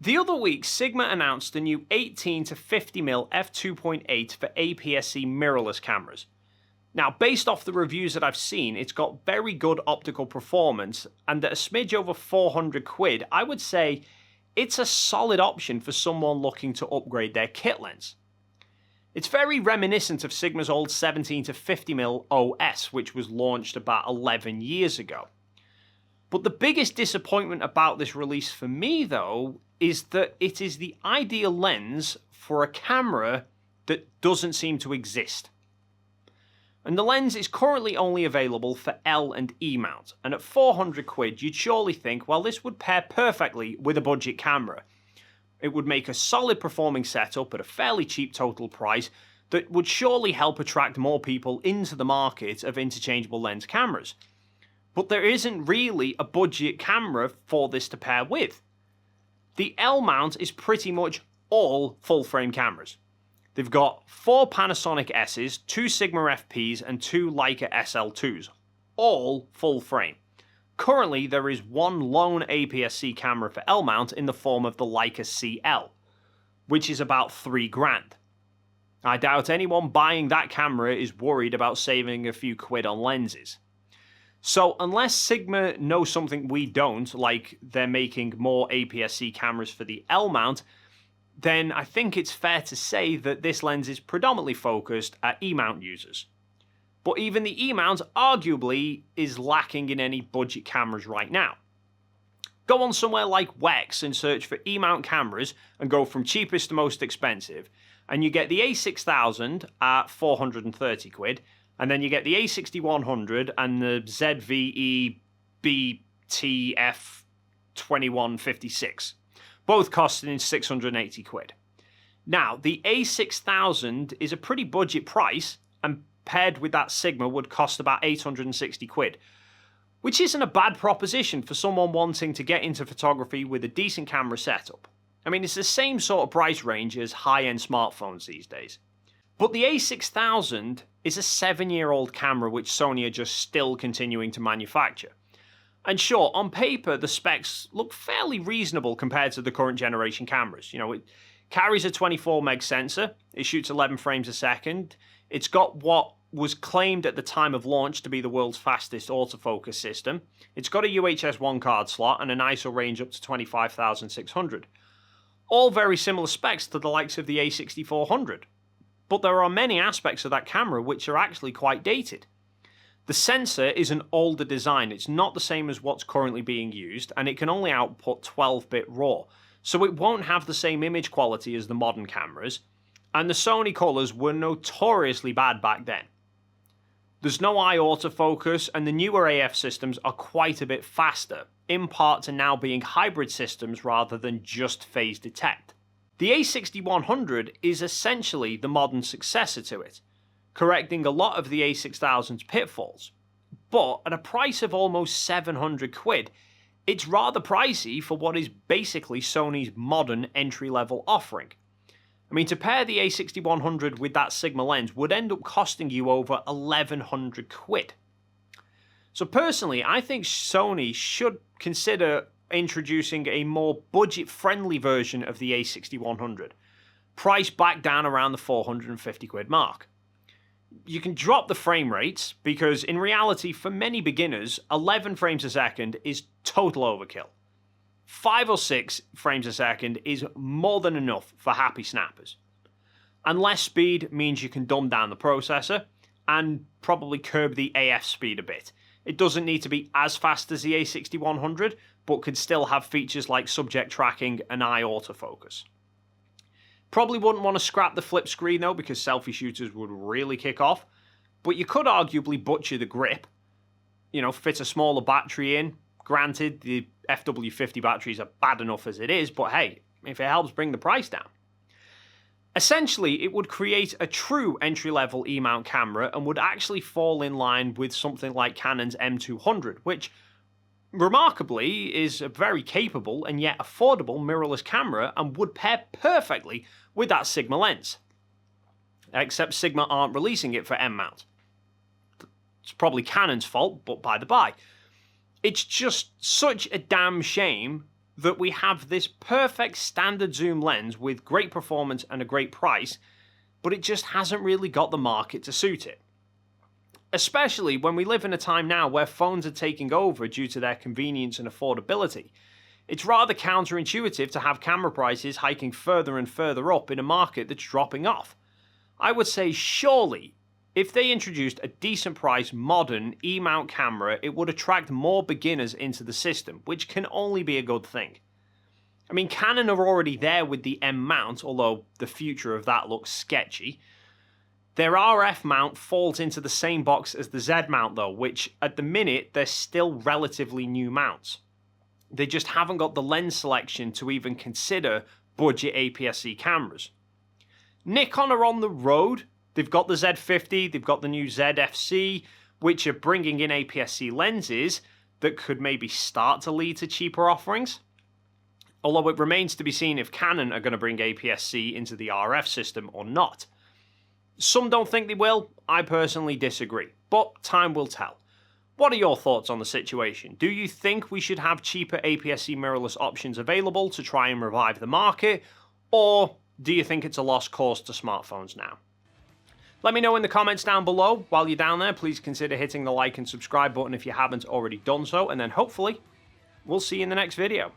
The other week, Sigma announced the new 18 to 50mm f2.8 for aps-c mirrorless cameras. Now, based off the reviews that I've seen, it's got very good optical performance, and at a smidge over 400 quid, I would say it's a solid option for someone looking to upgrade their kit lens. It's very reminiscent of Sigma's old 17 to 50mm OS, which was launched about 11 years ago. But the biggest disappointment about this release for me, though, is that it is the ideal lens for a camera that doesn't seem to exist. And the lens is currently only available for L and E mount, and at 400 quid you'd surely think, well, this would pair perfectly with a budget camera. It would make a solid performing setup at a fairly cheap total price that would surely help attract more people into the market of interchangeable lens cameras. But there isn't really a budget camera for this to pair with. The L mount is pretty much all full frame cameras. They've got 4 Panasonic S's, 2 Sigma FPs and 2 Leica SL2s, all full frame. Currently, there is one lone aps-c camera for L mount in the form of the Leica CL, which is about £3,000. I doubt anyone buying that camera is worried about saving a few quid on lenses. So unless Sigma knows something we don't, like they're making more aps-c cameras for the L mount, then I think it's fair to say that this lens is predominantly focused at E-mount users. But even the E-mount arguably is lacking in any budget cameras right now. Go on somewhere like Wex and search for E-mount cameras and go from cheapest to most expensive, and you get the A6000 at 430 quid, and then you get the A6100 and the ZVE BTF 2156. Both costing 680 quid. Now, the A6000 is a pretty budget price, and paired with that Sigma would cost about 860 quid, which isn't a bad proposition for someone wanting to get into photography with a decent camera setup. I mean, it's the same sort of price range as high-end smartphones these days. But the A6000 is a 7-year-old camera which Sony are just still continuing to manufacture. And sure, on paper, the specs look fairly reasonable compared to the current generation cameras. You know, it carries a 24 meg sensor, it shoots 11 frames a second, it's got what was claimed at the time of launch to be the world's fastest autofocus system, it's got a UHS 1 card slot and an ISO range up to 25,600. All very similar specs to the likes of the A6400. But there are many aspects of that camera which are actually quite dated. The sensor is an older design, it's not the same as what's currently being used, and it can only output 12-bit RAW, so it won't have the same image quality as the modern cameras, and the Sony colours were notoriously bad back then. There's no eye autofocus, and the newer AF systems are quite a bit faster, in part to now being hybrid systems rather than just phase detect. The A6100 is essentially the modern successor to it, correcting a lot of the A6000's pitfalls. But at a price of almost 700 quid, it's rather pricey for what is basically Sony's modern entry-level offering. I mean, to pair the A6100 with that Sigma lens would end up costing you over 1100 quid. So personally, I think Sony should consider introducing a more budget-friendly version of the A6100, priced back down around the 450 quid mark. You can drop the frame rates, because in reality, for many beginners, 11 frames a second is total overkill. 5 or 6 frames a second is more than enough for happy snappers. And less speed means you can dumb down the processor, and probably curb the AF speed a bit. It doesn't need to be as fast as the A6100, but can still have features like subject tracking and eye autofocus. Probably wouldn't want to scrap the flip screen though, because selfie shooters would really kick off, but you could arguably butcher the grip. You know, fit a smaller battery in. Granted, the FW50 batteries are bad enough as it is, but hey, if it helps bring the price down. Essentially, it would create a true entry-level E-mount camera and would actually fall in line with something like Canon's M200, which, remarkably, is a very capable and yet affordable mirrorless camera and would pair perfectly with that Sigma lens. Except Sigma aren't releasing it for M-mount. It's probably Canon's fault, but by the by. It's just such a damn shame that we have this perfect standard zoom lens with great performance and a great price, but it just hasn't really got the market to suit it. Especially when we live in a time now where phones are taking over due to their convenience and affordability. It's rather counterintuitive to have camera prices hiking further and further up in a market that's dropping off. I would say surely, if they introduced a decent price modern E-mount camera, it would attract more beginners into the system, which can only be a good thing. I mean, Canon are already there with the M mount, although the future of that looks sketchy. Their RF mount falls into the same box as the Z mount though, which at the minute they're still relatively new mounts. They just haven't got the lens selection to even consider budget aps-c cameras. Nikon are on the road. They've got the Z50, they've got the new Z f2.8, which are bringing in aps-c lenses that could maybe start to lead to cheaper offerings. Although it remains to be seen if Canon are going to bring aps-c into the RF system or not. Some don't think they will, I personally disagree, but time will tell. What are your thoughts on the situation? Do you think we should have cheaper aps-c mirrorless options available to try and revive the market, or do you think it's a lost cause to smartphones now? Let me know in the comments down below. While you're down there, please consider hitting the like and subscribe button if you haven't already done so, and then hopefully, we'll see you in the next video.